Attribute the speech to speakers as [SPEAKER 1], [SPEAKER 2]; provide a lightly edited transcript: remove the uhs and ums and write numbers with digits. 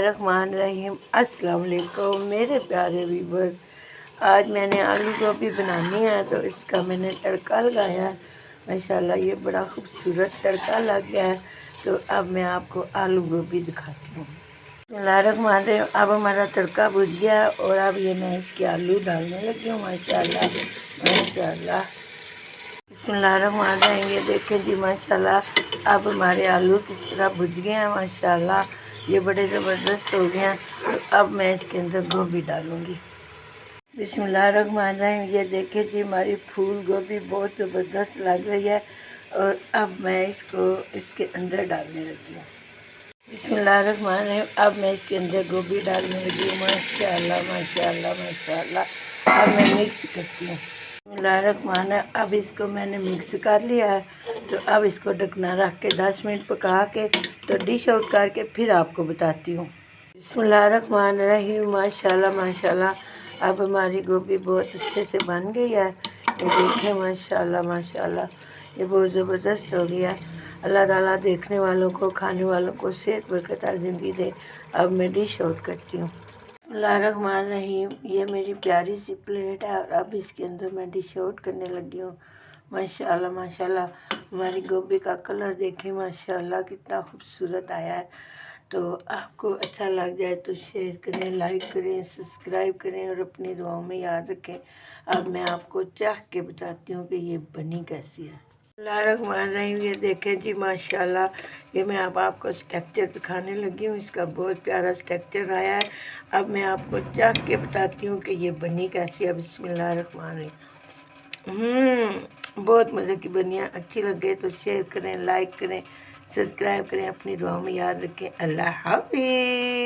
[SPEAKER 1] बिस्मिल्लाहिर्रहमानिर्रहीम। अस्सलाम वालेकुम मेरे प्यारे व्यूवर। आज मैंने आलू गोभी बनानी है तो इसका मैंने तड़का लगाया है। माशाल्लाह ये बड़ा खूबसूरत तड़का लग गया है। तो अब मैं आपको आलू गोभी दिखाती हूँ। बिस्मिल्लाहिर्रहमानिर्रहीम। अब हमारा तड़का भुज गया और अब ये मैं इसके आलू डालने लगी हूँ। माशाल्लाह माशाल्लाह बिस्मिल्लाहिर्रहमानिर्रहीम। ये देखें जी माशाल्लाह अब हमारे आलू किस तरह भुज गए हैं। माशाल्लाह ये बड़े ज़बरदस्त हो गए हैं। तो अब मैं इसके अंदर गोभी डालूँगी। बिस्मिल्लाहिर्रहमानिर्रहीम। ये देखें जी हमारी फूल गोभी बहुत ज़बरदस्त लग रही है और अब मैं इसको इसके अंदर डालने लगी हूँ। बिस्मिल्लाहिर्रहमानिर्रहीम। अब मैं इसके अंदर गोभी डालने लगी हूँ। माशाल्लाह माशाल्लाह माशाल्लाह। अब मैं मिक्स करती हूँ। बिस्मिल्लाहिर्रहमानिर्रहीम। अब इसको मैंने मिक्स कर लिया है। तो अब इसको ढकना रख के 10 मिनट पका के तो डिश आउट करके फिर आपको बताती हूँ। बिस्मिल्लाहिर्रहमानिर्रहीम। माशाल्लाह माशाल्लाह। अब हमारी गोभी बहुत अच्छे से बन गई है। ये देखें माशाल्लाह माशाल्लाह ये बहुत ज़बरदस्त हो गया। अल्लाह ताला देखने वालों को खाने वालों को सेहत बरकत और ज़िंदगी दे। अब मैं डिश आउट करती हूँ। बिस्मिल्लाहिर्रहमानिर्रहीम। ये मेरी प्यारी सी प्लेट है और अब इसके अंदर मैं डिश आउट करने लगी हूँ। माशाल्लाह माशाल्लाह हमारी गोभी का कलर देखें माशाल्लाह कितना खूबसूरत आया है। तो आपको अच्छा लग जाए तो शेयर करें, लाइक करें, सब्सक्राइब करें और अपनी दुआओं में याद रखें। अब मैं आपको चाख के बताती हूँ कि ये बनी कैसी है। बिस्मिल्लाहिर्रहमानिर्रहीम। ये देखें जी माशाल्लाह ये मैं अब आपको स्ट्रक्चर दिखाने लगी हूँ। इसका बहुत प्यारा स्ट्रक्चर आया है। अब मैं आपको चाख के बताती हूँ कि ये बनी कैसी है। बिस्मिल्लाहिर्रहमानिर्रहीम। बहुत मज़े की बनी है। अच्छी लगे तो शेयर करें, लाइक करें, सब्सक्राइब करें, अपनी दुआओं में याद रखें। अल्लाह हाफ़िज़।